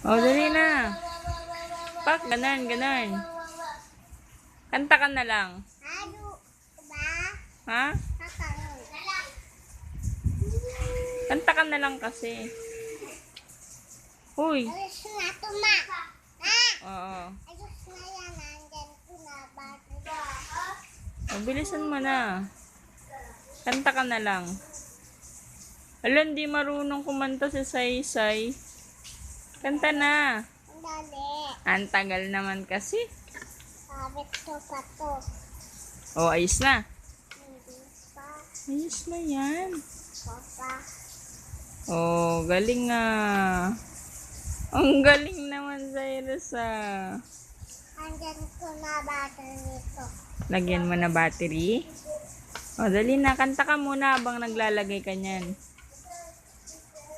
O, dali na. Pak, ganun, ganun. Kanta ka na lang. Ha? Kanta ka na lang kasi. Uy. Oo. O, bilisan mo na. Kanta ka na lang. Alam, di marunong kumanta si Saysay. Kanta na. Ang tagal naman kasi. Sabit to pa to. O, ayos na. Hindi pa. Ayos na yan. Papa. Oh, galing nga. Ang galing naman, Cyrus ah. Andyan ko na battery nito. Lagyan mo na battery. O, dali na. Kanta ka muna habang naglalagay ka niyan.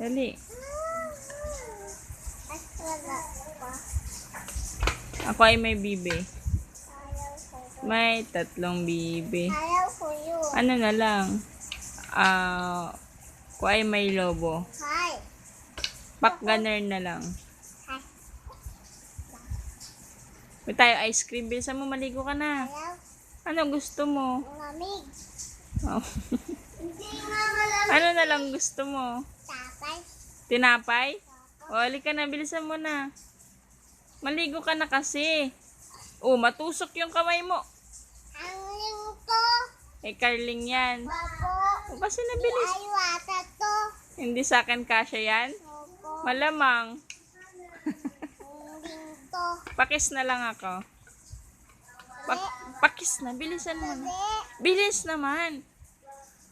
Dali. At wala pa. Ako ay may bibe. Ayaw ko yun. May 3 bibe. Ayaw ko yun. Ano na lang? Ako ay may lobo. Hi. Backgunner na lang. Hi. May tayo ice cream. Bilisan mo, maligo ka na. Ayaw. Ano gusto mo? Lamig. Oh. Hindi nga malamig. Ano na lang gusto mo? Tapay. Tinapay? O, halika na. Bilisan mo na. Maligo ka na kasi. Oh, matusok yung kamay mo. Ang lingko. Eh, Carling yan. Opo. O, kasi nabilis. Ay, wata to. Hindi sa akin kasya yan. Opo. Malamang. Ang lingko. Pakis na lang ako. Pakis na. Bilisan mo na. Dali. Bilis naman.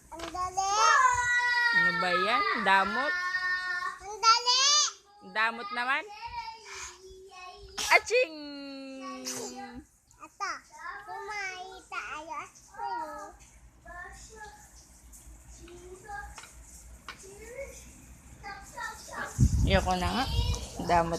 Ang dali. Ano ba yan? Damot? Ang dali. Damot naman? Aching! Ito. Kumain tayo. Ayoko na nga. Damot.